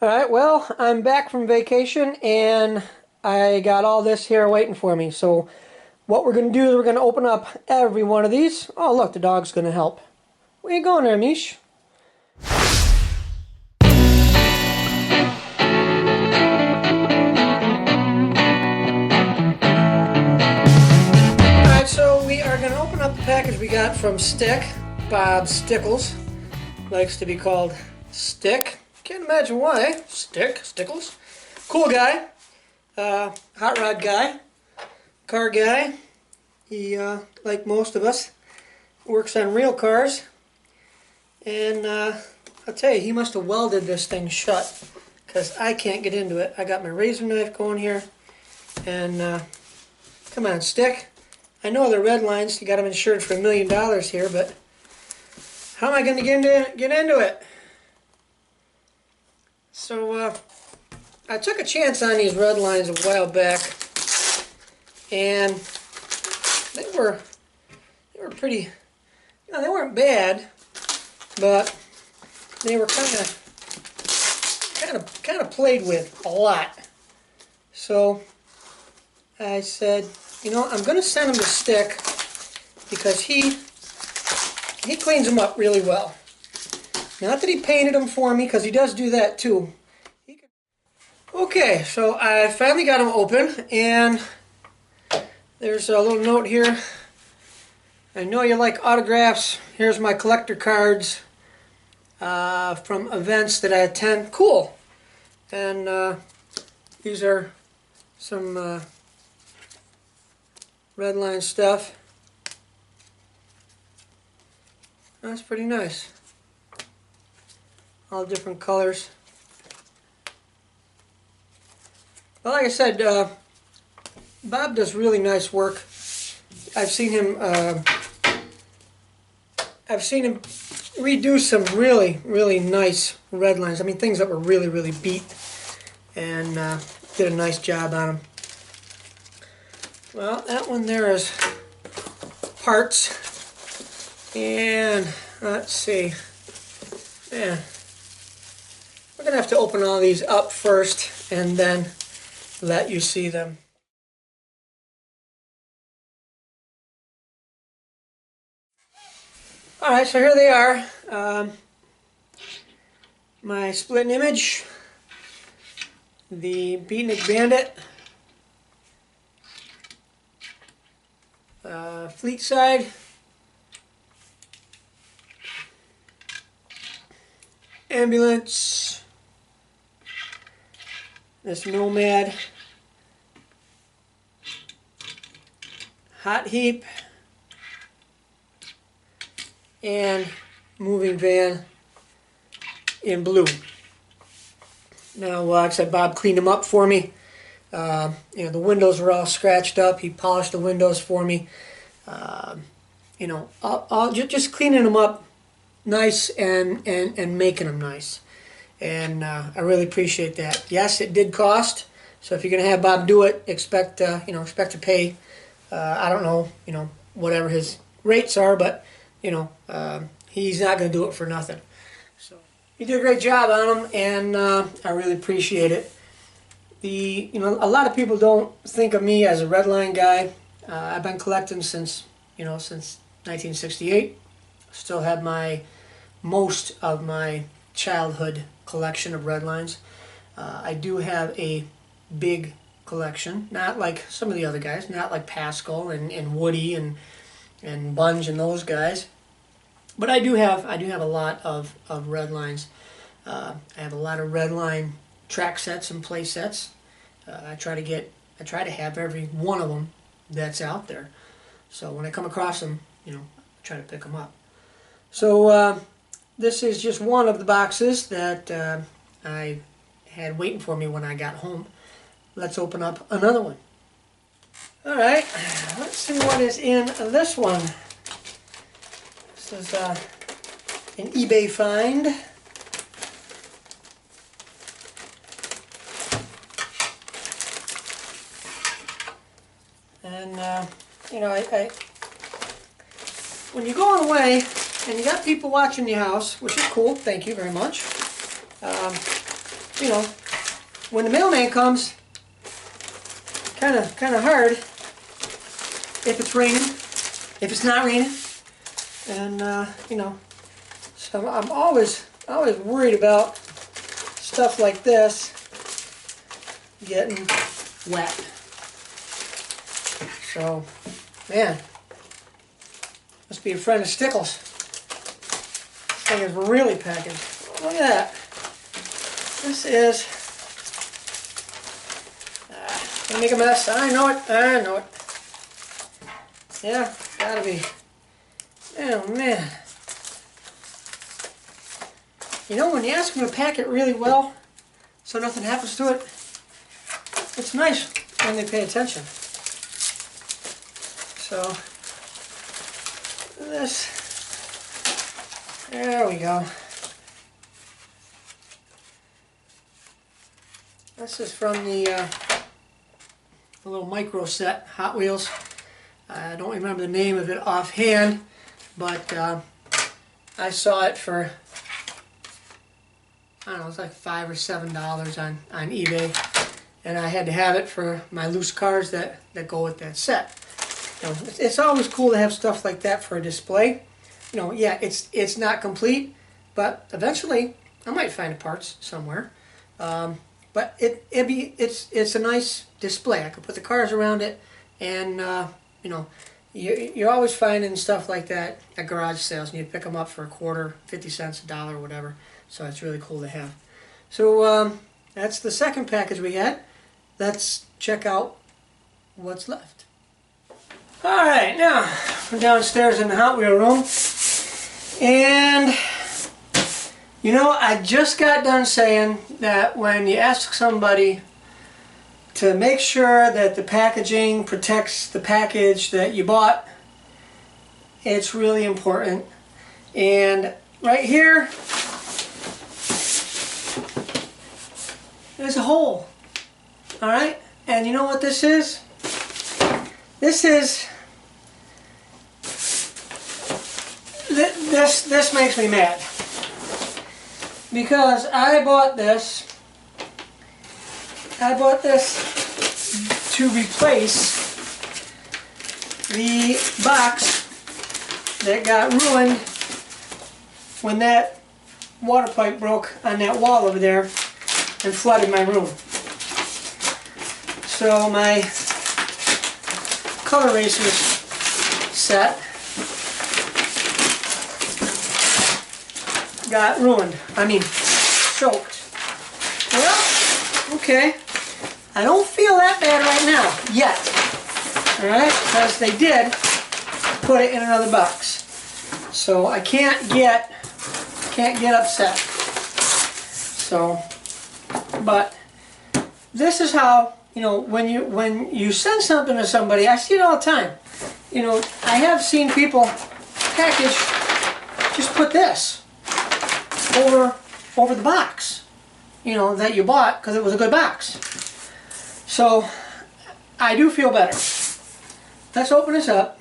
Alright, well, I'm back from vacation and I got all this here waiting for me. So what we're going to do is we're going to open up every one of these. Oh, look, the dog's going to help. Where you going there, Mish? Alright, so we are going to open up the package we got from Stick. Bob Stickles likes to be called Stick. Can't imagine why. Stickles. Cool guy. Hot rod guy. Car guy. He, like most of us, works on real cars. And I'll tell you, he must have welded this thing shut, because I can't get into it. I got my razor knife going here. And come on, Stick. I know they're Redlines. You got them insured for $1 million here, but how am I going to get into it? So I took a chance on these Redlines a while back, and they were pretty, you know, they weren't bad, but they were kind of played with a lot. So I said, you know, I'm going to send them to Stick because he cleans them up really well. Not that he painted them for me, because he does do that too. Okay, so I finally got them open, and there's a little note here. I know you like autographs. Here's my collector cards from events that I attend. Cool. And these are some Redline stuff. That's pretty nice. All different colors. Well, like I said, Bob does really nice work. I've seen him redo some really nice Redlines. I mean, things that were really beat, and did a nice job on them. Well, that one there is parts, and let's see. Yeah. We're going to have to open all these up first and then let you see them. Alright, so here they are. My split image, the Beatnik Bandit, Fleet Side, Ambulance, this Nomad, Hot Heap, and Moving Van in blue. Now, like I said, Bob cleaned them up for me. You know, the windows were all scratched up. He polished the windows for me. You know, just cleaning them up nice and making them nice. And I really appreciate that. Yes, it did cost. So if you're going to have Bob do it, expect to pay. I don't know, you know, whatever his rates are, but you know, he's not going to do it for nothing. So he did a great job on them, and I really appreciate it. You know, a lot of people don't think of me as a Redline guy. I've been collecting since 1968. Still have most of my childhood collection of Redlines. I do have a big collection, not like some of the other guys, not like Pascal and Woody and Bunge and those guys, but I do have a lot of Redlines. I have a lot of Redline track sets and play sets. I try to have every one of them that's out there. So when I come across them, you know, I try to pick them up. So this is just one of the boxes that I had waiting for me when I got home. Let's open up another one. Alright, let's see what is in this one. This is an eBay find. And, you know, when you're going away and you got people watching your house, which is cool, thank you very much, you know, when the mailman comes, kind of hard if it's raining, if it's not raining, and you know, so I'm always worried about stuff like this getting wet. So, man, must be a friend of Stickles. This thing is really packaged. Look at that. This is. Gonna make a mess. I know it. I know it. Yeah, gotta be. Oh man. You know, when you ask them to pack it really well, so nothing happens to it, it's nice when they pay attention. So, this, there we go. This is from the little micro set, Hot Wheels. I don't remember the name of it offhand, but I saw it for, I don't know, it's like $5 or $7 on eBay, and I had to have it for my loose cars that go with that set. You know, it's always cool to have stuff like that for a display. You know, yeah, it's not complete, but eventually I might find the parts somewhere. But it's a nice display. I could put the cars around it, and you know, you're always finding stuff like that at garage sales, and you pick them up for a quarter, 50 cents, $1, whatever. So it's really cool to have. So that's the second package we had. Let's check out what's left. All right, now we're downstairs in the Hot Wheel room, and you know, I just got done saying that when you ask somebody to make sure that the packaging protects the package that you bought, it's really important. And right here, there's a hole. All right, and you know what this is? This makes me mad. Because I bought this to replace the box that got ruined when that water pipe broke on that wall over there and flooded my room. So my color racers set got ruined. I mean, soaked. Well, okay. I don't feel that bad right now, yet. Alright, because they did put it in another box. So I can't get upset. So, but this is how, you know, when you send something to somebody, I see it all the time. You know, I have seen people package, just put this over the box, you know, that you bought because it was a good box. So I do feel better. Let's open this up.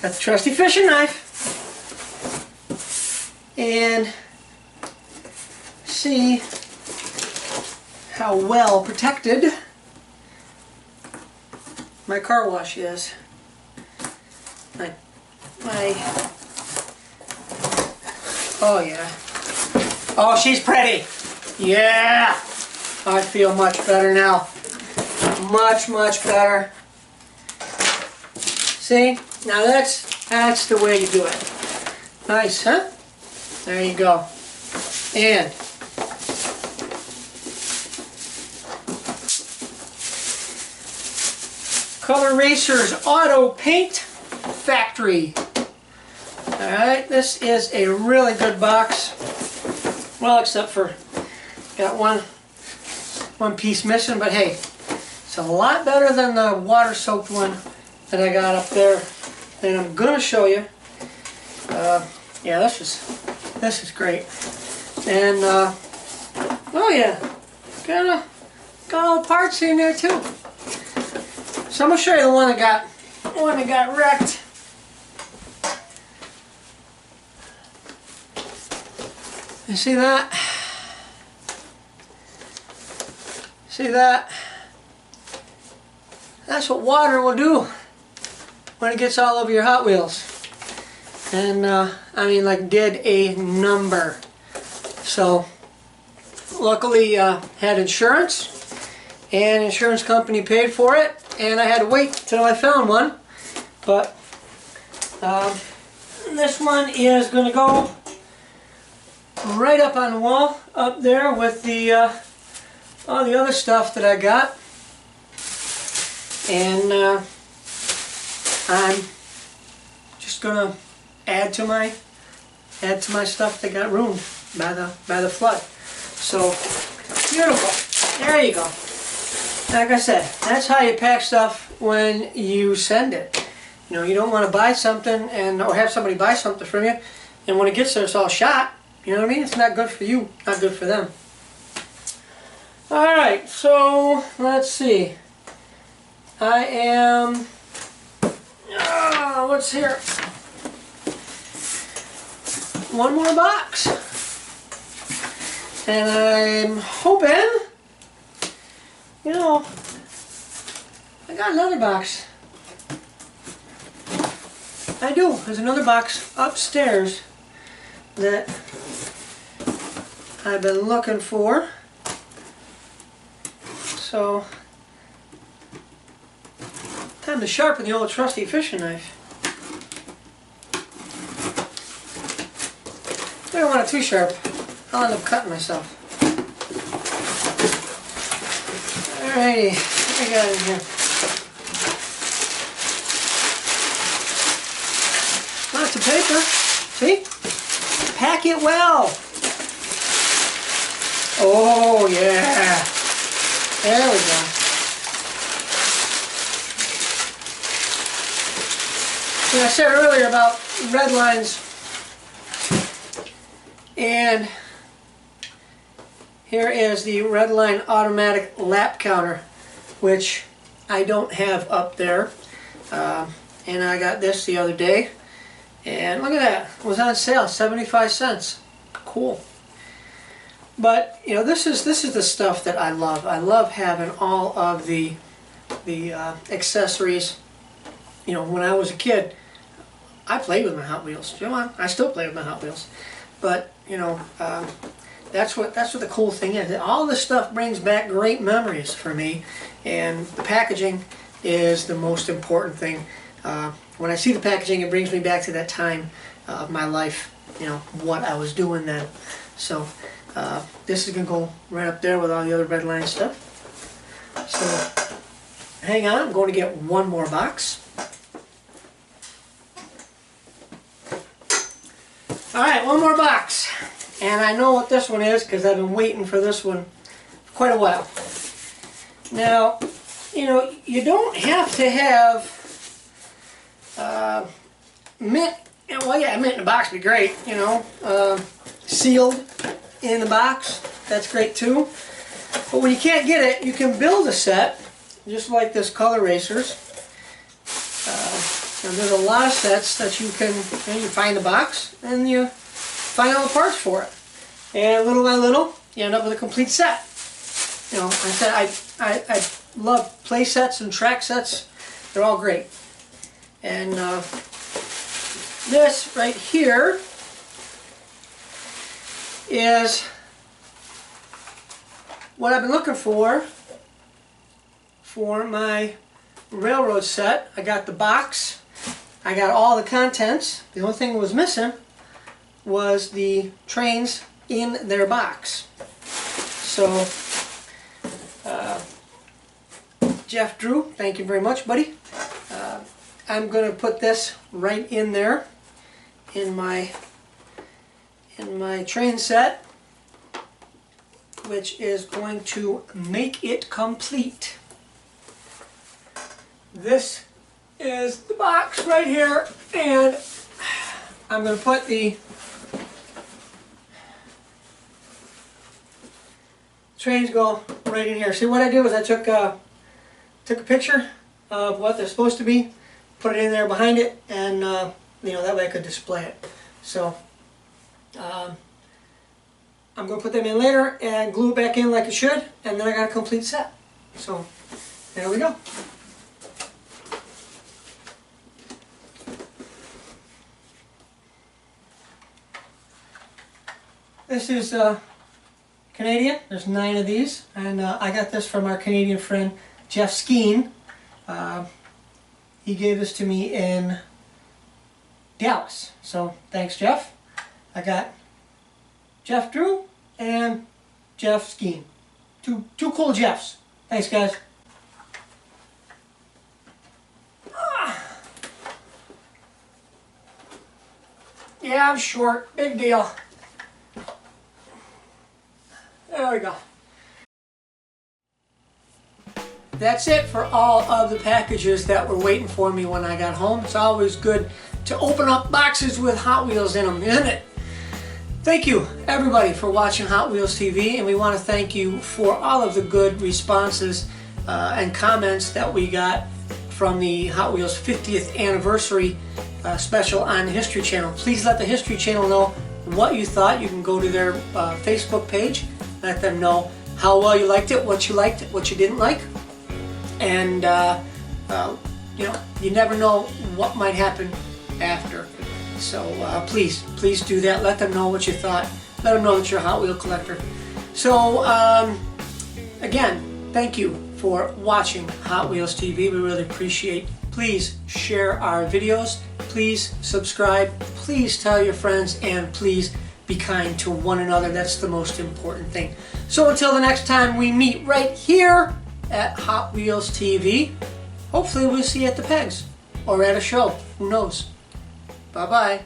Got the trusty fishing knife and see how well protected my car wash is. Oh yeah. Oh, she's pretty. Yeah. I feel much better now. Much better. See? Now that's the way you do it. Nice, huh? There you go. And Color Racers Auto Paint Factory. Alright, this is a really good box. Well, except for got one piece missing, but hey, it's a lot better than the water-soaked one that I got up there, and I'm gonna show you. Yeah, this is great. And oh yeah, got all the parts in there too. So I'm gonna show you the one that got wrecked. You see that? See that? That's what water will do when it gets all over your Hot Wheels. And I mean, like, did a number. So luckily had insurance, and insurance company paid for it, and I had to wait till I found one. But this one is going to go right up on the wall up there with the all the other stuff that I got. And I'm just gonna add to my stuff that got ruined by the flood. So beautiful. There you go. Like I said, that's how you pack stuff when you send it. You know, you don't want to buy something or have somebody buy something from you, and when it gets there, it's all shot. You know what I mean? It's not good for you, not good for them. All right, so let's see. I am. What's here? One more box, and I'm hoping. You know, I got another box. I do. There's another box upstairs that I've been looking for. So, time to sharpen the old trusty fishing knife. I don't want it too sharp. I'll end up cutting myself. Alrighty, what we got in here? Lots of paper. See? Pack it well. Oh yeah. There we go. See, I said earlier about Redlines, and here is the Redline automatic lap counter, which I don't have up there. And I got this the other day. And look at that, it was on sale, 75 cents. Cool. But you know, this is the stuff that I love. I love having all of the accessories. You know, when I was a kid, I played with my Hot Wheels. You know, I still play with my Hot Wheels. But you know, that's what the cool thing is. All this stuff brings back great memories for me, and the packaging is the most important thing. When I see the packaging, it brings me back to that time of my life, you know, what I was doing then. So this is going to go right up there with all the other Redline stuff. So hang on, I'm going to get one more box. Alright, one more box. And I know what this one is because I've been waiting for this one for quite a while. Now, you know, you don't have to have mint. Well, yeah, mint in the box would be great, you know. Sealed in the box, that's great too. But when you can't get it, you can build a set, just like this Color Racers. And there's a lot of sets that you can find the box and you find all the parts for it. And little by little, you end up with a complete set. You know, I said I love play sets and track sets. They're all great. And this right here is what I've been looking for my railroad set. I got the box. I got all the contents. The only thing that was missing was the trains in their box. So, Jeff Drew, thank you very much, buddy. I'm going to put this right in there in my train set, which is going to make it complete. This is the box right here, and I'm going to put the trains go right in here. See, what I did was I took a picture of what they're supposed to be, put it in there behind it, and you know, that way I could display it. So, I'm going to put the trains go right in here. See, what I did was I took a picture of what they're supposed to be, put it in there behind it, and you know, that way I could display it. So, that way I could display it. So, I'm going to put the trains go right in here. See, what I did was I took a picture of what they're supposed to be, put it in there behind it, and you know, that way I could display it. So, I'm going to put them in later and glue it back in like it should, and then I got a complete set. So there we go. This is Canadian. There's 9 of these, and I got this from our Canadian friend Jeff Skeen. He gave this to me in Dallas. So thanks, Jeff. I got Jeff Drew and Jeff Skeen. Two cool Jeffs. Thanks, guys. Yeah, I'm short. Big deal. There we go. That's it for all of the packages that were waiting for me when I got home. It's always good to open up boxes with Hot Wheels in them, isn't it? Thank you, everybody, for watching Hot Wheels TV, and we want to thank you for all of the good responses and comments that we got from the Hot Wheels 50th anniversary special on the History Channel. Please let the History Channel know what you thought. You can go to their Facebook page, let them know how well you liked it, what you didn't like, and you know, you never know what might happen after. So please do that. Let them know what you thought. Let them know that you're a Hot Wheel collector. So again, thank you for watching Hot Wheels TV. We really appreciate. Please share our videos. Please subscribe. Please tell your friends, and please be kind to one another. That's the most important thing. So until the next time we meet right here at Hot Wheels TV, hopefully we'll see you at the pegs or at a show. Who knows? Bye-bye.